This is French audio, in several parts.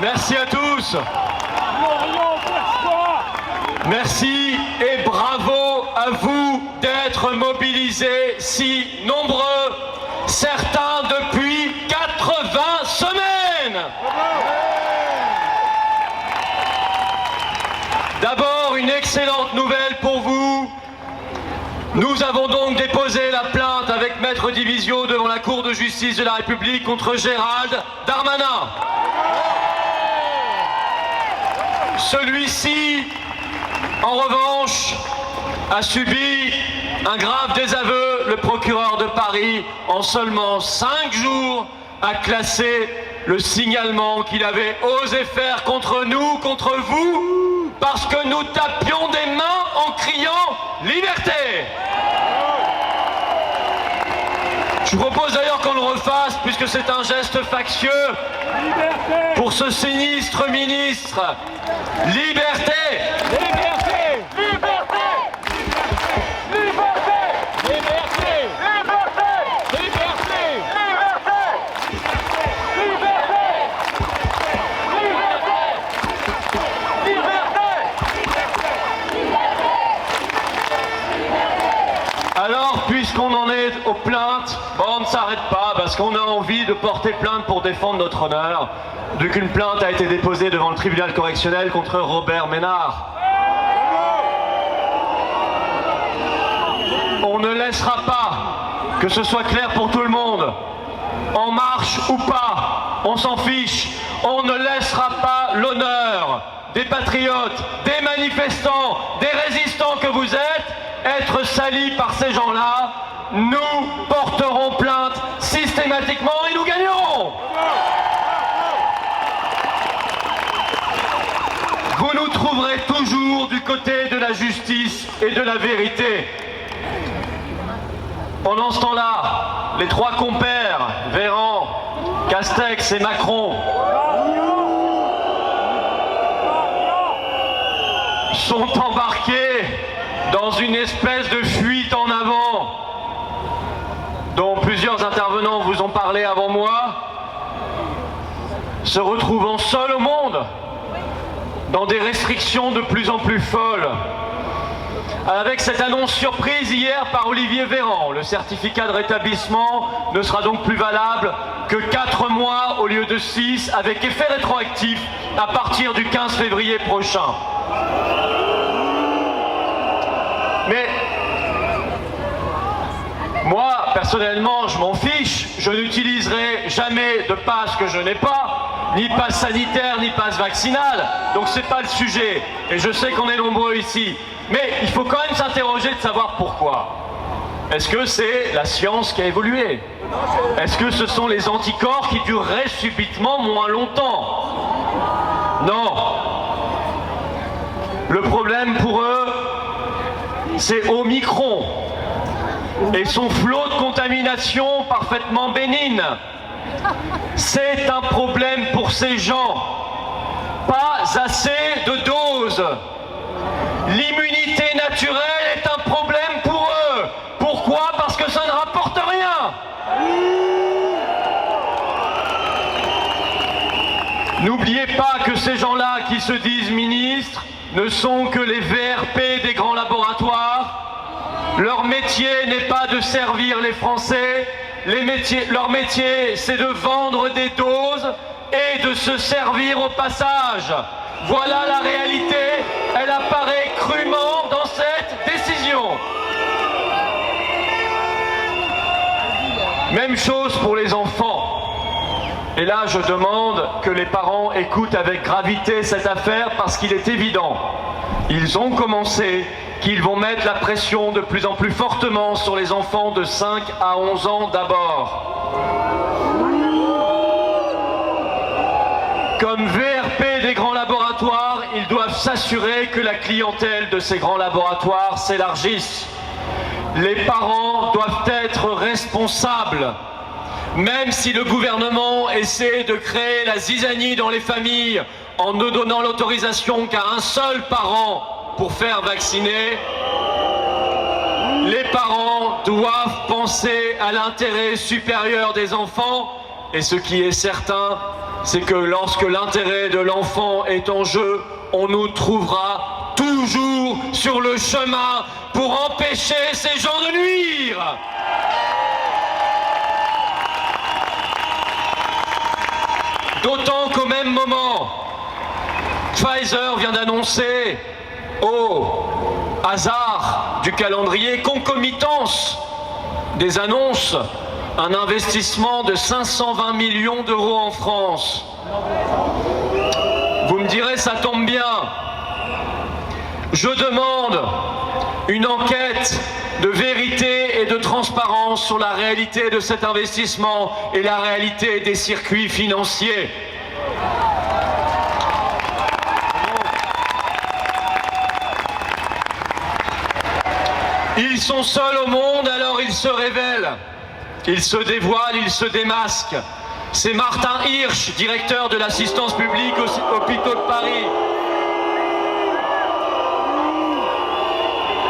Merci à tous. Merci et bravo à vous d'être mobilisés si nombreux, certains depuis 80 semaines. D'abord, une excellente nouvelle pour vous. Nous avons donc déposé la plainte avec Maître Divisio devant la Cour de justice de la République contre Gérald Darmanin. Celui-ci, en revanche, a subi un grave désaveu. Le procureur de Paris, en seulement 5 jours, a classé le signalement qu'il avait osé faire contre nous, contre vous, parce que nous tapions des mains en criant « Liberté !» Je vous propose d'ailleurs qu'on le refasse, puisque c'est un geste factieux, pour ce sinistre ministre. Liberté ! Liberté ! Liberté ! Liberté ! Liberté ! Liberté ! Liberté ! Liberté ! Liberté ! Alors, puisqu'on en est aux plaintes, bon, on ne s'arrête pas, parce qu'on a envie de porter plainte pour défendre notre honneur, vu qu'une plainte a été déposée devant le tribunal correctionnel contre Robert Ménard. On ne laissera pas, que ce soit clair pour tout le monde, en marche ou pas, on s'en fiche, on ne laissera pas l'honneur des patriotes, des manifestants, des résistants que vous êtes, être sali par ces gens-là. Nous porterons plainte systématiquement et nous gagnerons. Vous nous trouverez toujours du côté de la justice et de la vérité. Pendant ce temps-là, les trois compères, Véran, Castex et Macron, sont embarqués dans une espèce de fuite en avant, dont plusieurs intervenants vous ont parlé avant moi, se retrouvant seuls au monde, dans des restrictions de plus en plus folles. Avec cette annonce surprise hier par Olivier Véran, le certificat de rétablissement ne sera donc plus valable que 4 mois au lieu de 6, avec effet rétroactif à partir du 15 février prochain. Mais moi, personnellement, je m'en fiche. Je n'utiliserai jamais de passe que je n'ai pas, ni passe sanitaire, ni passe vaccinale. Donc c'est pas le sujet. Et je sais qu'on est nombreux ici. Mais il faut quand même s'interroger de savoir pourquoi. Est-ce que c'est la science qui a évolué? Est-ce que ce sont les anticorps qui dureraient subitement moins longtemps? Non. Le problème pour eux, c'est Omicron et son flot de contamination parfaitement bénigne. C'est un problème pour ces gens. Pas assez de doses. L'immunité naturelle est un problème pour eux. Pourquoi? Parce que ça ne rapporte rien. N'oubliez pas que ces gens-là qui se disent ministres ne sont que les VRP des grands laboratoires. Leur métier n'est pas de servir les Français. Leur métier, c'est de vendre des doses et de se servir au passage. Voilà la réalité. Elle apparaît crûment dans cette décision. Même chose pour les enfants. Et là, je demande que les parents écoutent avec gravité cette affaire parce qu'il est évident, ils ont commencé, qu'ils vont mettre la pression de plus en plus fortement sur les enfants de 5 à 11 ans d'abord. Comme VRP des grands laboratoires, ils doivent s'assurer que la clientèle de ces grands laboratoires s'élargisse. Les parents doivent être responsables. Même si le gouvernement essaie de créer la zizanie dans les familles en ne donnant l'autorisation qu'à un seul parent pour faire vacciner, les parents doivent penser à l'intérêt supérieur des enfants. Et ce qui est certain, c'est que lorsque l'intérêt de l'enfant est en jeu, on nous trouvera toujours sur le chemin pour empêcher ces gens de nuire. D'autant qu'au même moment, Pfizer vient d'annoncer, au hasard du calendrier, concomitance des annonces, un investissement de 520 millions d'euros en France. Vous me direz, ça tombe bien. Je demande une enquête de vérité et de transparence sur la réalité de cet investissement et la réalité des circuits financiers. Ils sont seuls au monde, alors ils se révèlent. Ils se dévoilent, ils se démasquent. C'est Martin Hirsch, directeur de l'assistance publique aux hôpitaux de Paris.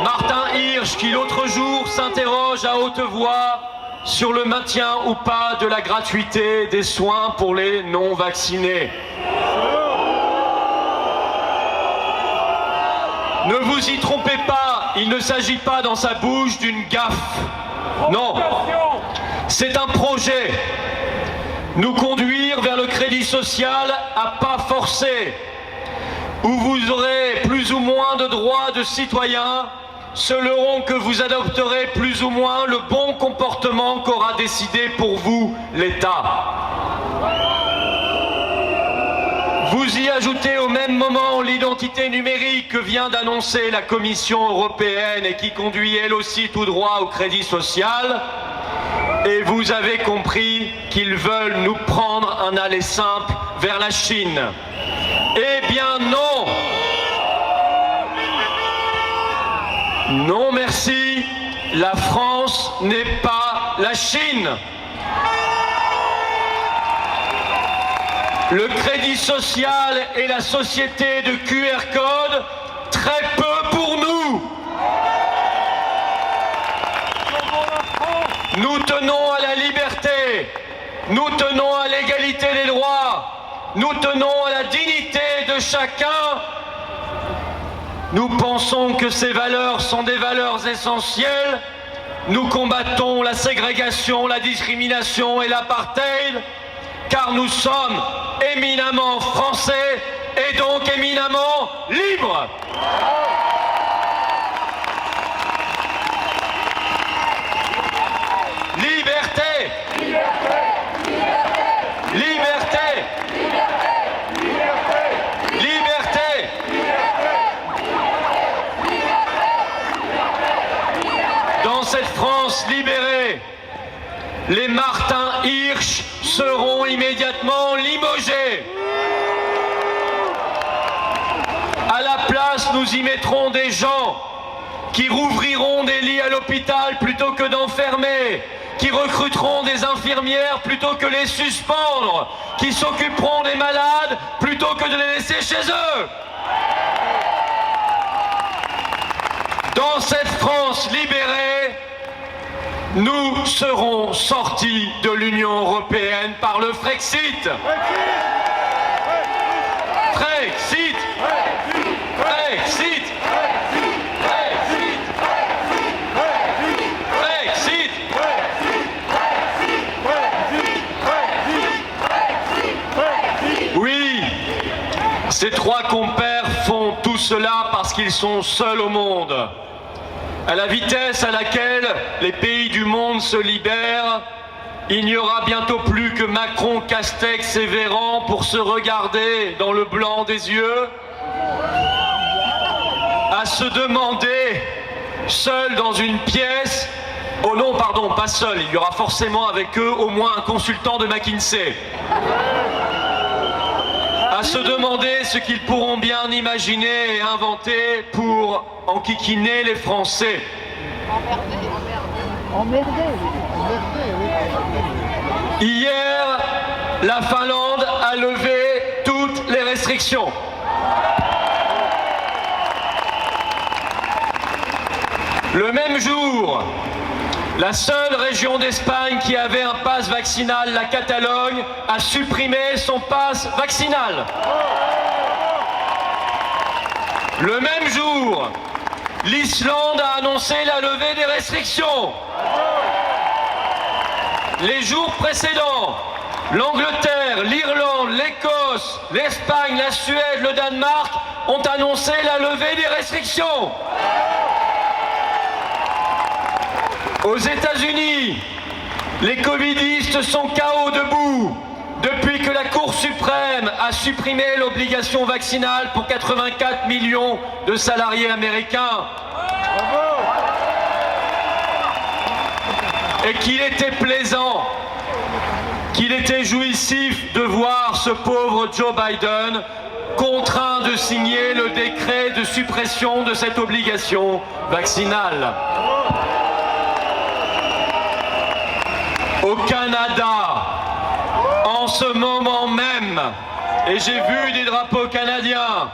Martin Hirsch qui l'autre jour s'interroge à haute voix sur le maintien ou pas de la gratuité des soins pour les non-vaccinés. Ne vous y trompez pas, il ne s'agit pas dans sa bouche d'une gaffe. Non, c'est un projet. Nous conduire vers le crédit social à pas forcés, où vous aurez plus ou moins de droits de citoyens selon que vous adopterez plus ou moins le bon comportement qu'aura décidé pour vous l'État. Vous y ajoutez au même moment l'identité numérique que vient d'annoncer la Commission européenne et qui conduit elle aussi tout droit au crédit social. Et vous avez compris qu'ils veulent nous prendre un aller simple vers la Chine. Eh bien non! Non merci, la France n'est pas la Chine. Le crédit social et la société de QR code, très peu pour nous. Nous tenons à la liberté, nous tenons à l'égalité des droits, nous tenons à la dignité de chacun. Nous pensons que ces valeurs sont des valeurs essentielles. Nous combattons la ségrégation, la discrimination et l'apartheid, car nous sommes éminemment français et donc éminemment libres. Liberté, liberté, liberté, liberté, liberté. Dans cette France libérée, les Martin Hirsch seront immédiatement limogés. À la place, nous y mettrons des gens qui rouvriront des lits à l'hôpital plutôt que d'enfermer, qui recruteront des infirmières plutôt que les suspendre, qui s'occuperont des malades plutôt que de les laisser chez eux. Dans cette France libérée, nous serons sortis de l'Union européenne par le Frexit. Frexit. Frexit. Frexit. Oui, ces trois compères font tout cela parce qu'ils sont seuls au monde. À la vitesse à laquelle les pays du monde se libèrent, il n'y aura bientôt plus que Macron, Castex et Véran pour se regarder dans le blanc des yeux, à se demander, seuls dans une pièce, oh non, pardon, pas seuls, il y aura forcément avec eux au moins un consultant de McKinsey, à se demander ce qu'ils pourront bien imaginer et inventer pour enquiquiner les Français. Hier, la Finlande a levé toutes les restrictions. Le même jour, La seule région d'Espagne qui avait un pass vaccinal, la Catalogne, a supprimé son pass vaccinal. Le même jour, l'Islande a annoncé la levée des restrictions. Les jours précédents, l'Angleterre, l'Irlande, l'Écosse, l'Espagne, la Suède, le Danemark ont annoncé la levée des restrictions. Aux États-Unis, les covidistes sont KO debout depuis que la Cour suprême a supprimé l'obligation vaccinale pour 84 millions de salariés américains. Et qu'il était plaisant, qu'il était jouissif de voir ce pauvre Joe Biden contraint de signer le décret de suppression de cette obligation vaccinale. Au Canada, en ce moment même, et j'ai vu des drapeaux canadiens,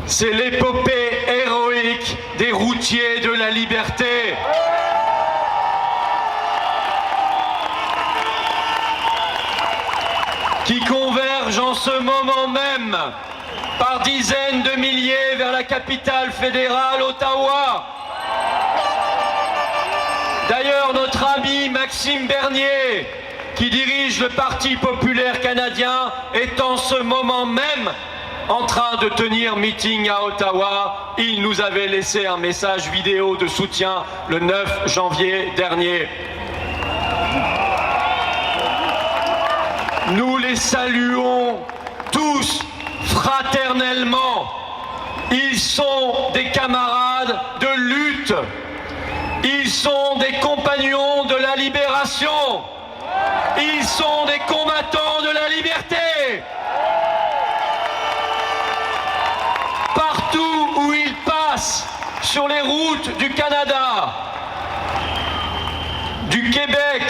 c'est l'épopée héroïque des routiers de la liberté. Qui convergent en ce moment même par dizaines de milliers vers la capitale fédérale, Ottawa. D'ailleurs, notre ami Maxime Bernier, qui dirige le Parti populaire canadien, est en ce moment même en train de tenir meeting à Ottawa. Il nous avait laissé un message vidéo de soutien le 9 janvier dernier. Nous les saluons tous fraternellement. Ils sont des camarades de lutte. Ils sont des compagnons de la libération. Ils sont des combattants de la liberté. Partout où ils passent, sur les routes du Canada, du Québec,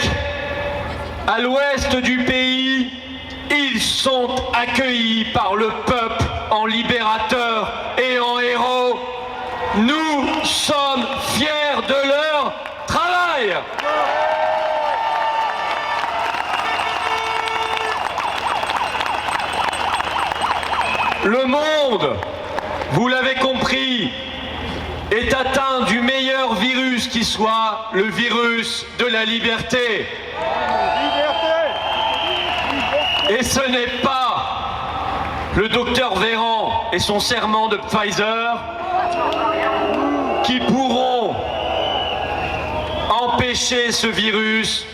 à l'ouest du pays, ils sont accueillis par le peuple en libérateurs et en héros. Nous sommes fiers de leur travail. Le monde, vous l'avez compris, est atteint du meilleur virus qui soit, le virus de la liberté. Et ce n'est pas le docteur Véran et son serment de Pfizer qui pourront empêcher ce virus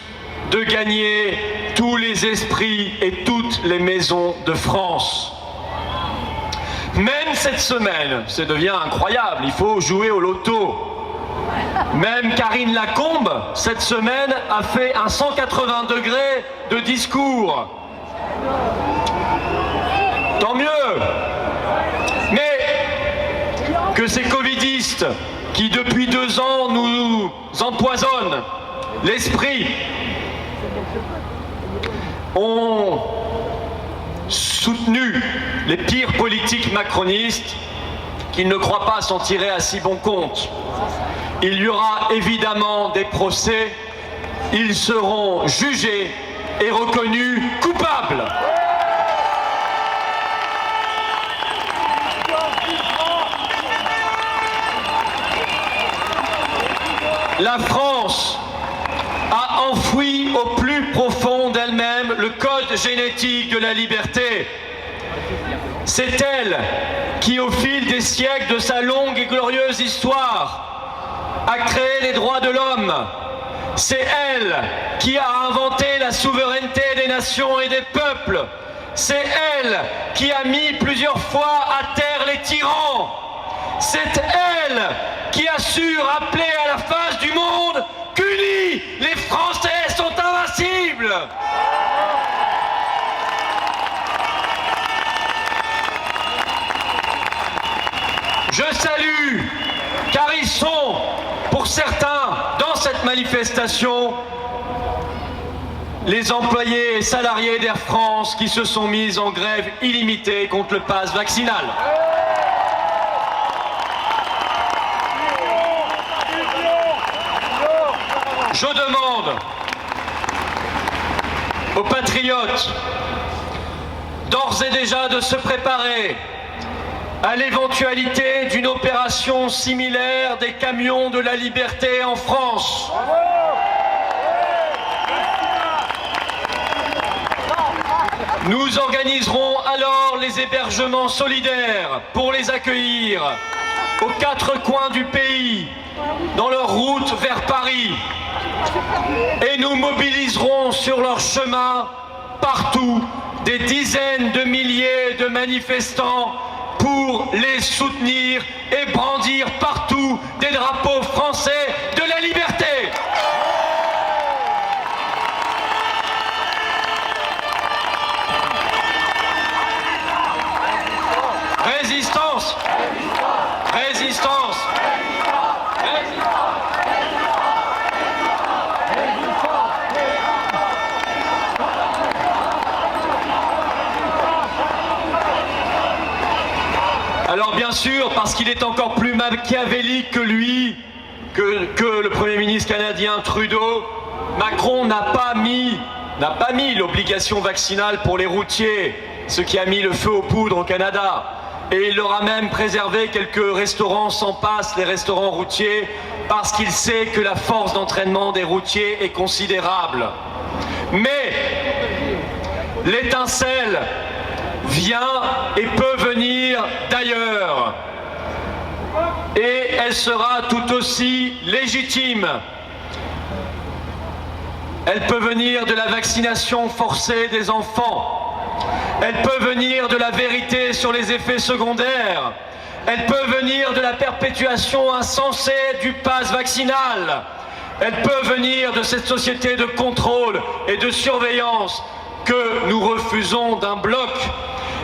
de gagner tous les esprits et toutes les maisons de France. Même cette semaine, ça devient incroyable, il faut jouer au loto. Même Karine Lacombe, cette semaine, a fait un 180 degrés de discours. Tant mieux. Mais que ces covidistes qui depuis 2 ans nous empoisonnent l'esprit ont soutenu les pires politiques macronistes, qu'ils ne croient pas s'en tirer à si bon compte. Il y aura évidemment des procès, ils seront jugés et reconnus coupables. La France a enfoui au plus profond d'elle-même le code génétique de la liberté. C'est elle qui, au fil des siècles de sa longue et glorieuse histoire, a créé les droits de l'homme. C'est elle qui a inventé la souveraineté des nations et des peuples. C'est elle qui a mis plusieurs fois à terre les tyrans. C'est elle qui a su rappeler à la face du monde qu'unis, les Français sont invincibles. Je salue, car ils sont, pour certains, dans cette manifestation, les employés et salariés d'Air France qui se sont mis en grève illimitée contre le pass vaccinal. Je demande aux patriotes d'ores et déjà de se préparer à l'éventualité d'une opération similaire des camions de la liberté en France. Nous organiserons alors les hébergements solidaires pour les accueillir aux 4 coins du pays, dans leur route vers Paris. Et nous mobiliserons sur leur chemin, partout, des dizaines de milliers de manifestants pour les soutenir et brandir partout des drapeaux français de la liberté. Résistance! Résistance! Alors bien sûr, parce qu'il est encore plus machiavélique que lui, que le Premier ministre canadien Trudeau, Macron n'a pas mis l'obligation vaccinale pour les routiers, ce qui a mis le feu aux poudres au Canada. Et il leur a même préservé quelques restaurants sans passe, les restaurants routiers, parce qu'il sait que la force d'entraînement des routiers est considérable. Mais l'étincelle vient et peut venir d'ailleurs. Et elle sera tout aussi légitime. Elle peut venir de la vaccination forcée des enfants. Elle peut venir de la vérité sur les effets secondaires. Elle peut venir de la perpétuation insensée du pass vaccinal. Elle peut venir de cette société de contrôle et de surveillance que nous refusons d'un bloc.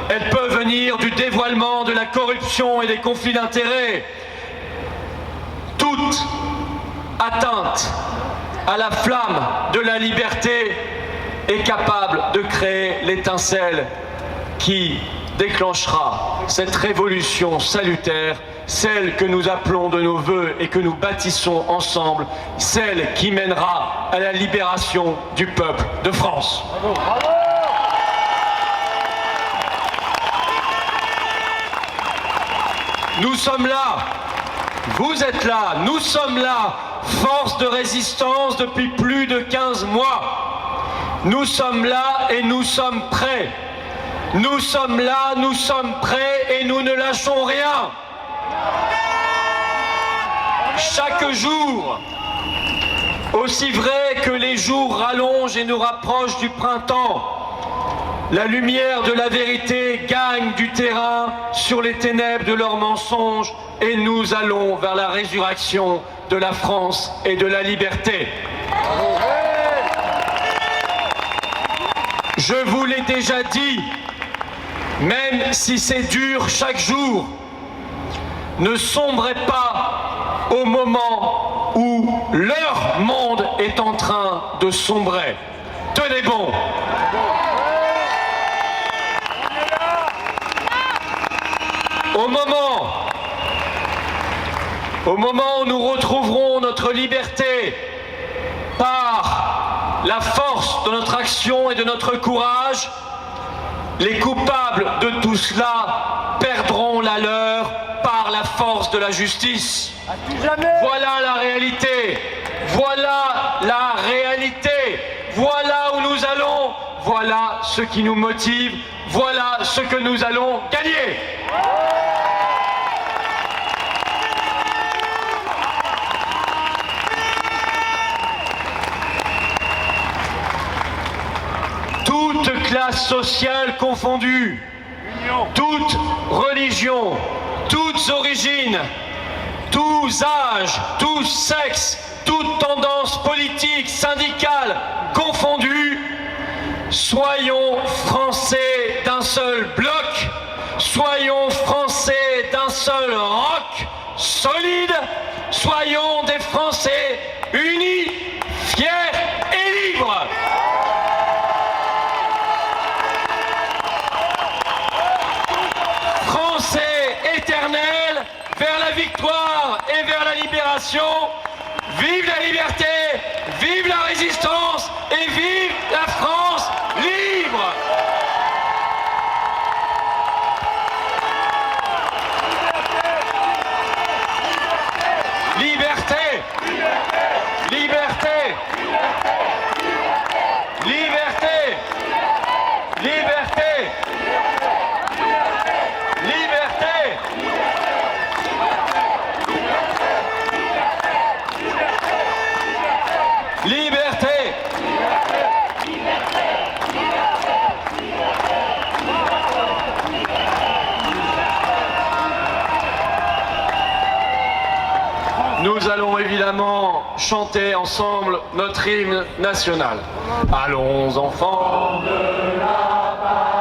Elle peut venir du dévoilement de la corruption et des conflits d'intérêts. Toute atteinte à la flamme de la liberté est capable de créer l'étincelle qui déclenchera cette révolution salutaire, celle que nous appelons de nos vœux et que nous bâtissons ensemble, celle qui mènera à la libération du peuple de France. Bravo, bravo. Nous sommes là, vous êtes là, nous sommes là, force de résistance depuis plus de 15 mois. Nous sommes là et nous sommes prêts. Nous sommes là, nous sommes prêts et nous ne lâchons rien. Chaque jour, aussi vrai que les jours rallongent et nous rapprochent du printemps, la lumière de la vérité gagne du terrain sur les ténèbres de leurs mensonges et nous allons vers la résurrection de la France et de la liberté. Je vous l'ai déjà dit, même si c'est dur chaque jour, ne sombrez pas au moment où leur monde est en train de sombrer. Tenez bon. Au moment où nous retrouverons notre liberté par la force de notre action et de notre courage, les coupables de tout cela perdront la leur par la force de la justice. Voilà la réalité. Voilà la réalité. Voilà où nous allons. Voilà ce qui nous motive. Voilà ce que nous allons gagner. Toute classe sociale confondue, toute religion, toutes origines, tous âges, tous sexes, toute tendance politique, syndicale confondue, soyons français d'un seul bloc, soyons français d'un seul roc solide, soyons des Français unis, fiers et libres. Français éternels vers la victoire et vers la libération. Vive la liberté, vive résistance et vive la France libre! Liberté! Liberté! Liberté! Liberté! Liberté! Liberté! Nous allons évidemment chanter ensemble notre hymne national. Allons enfants de la patrie.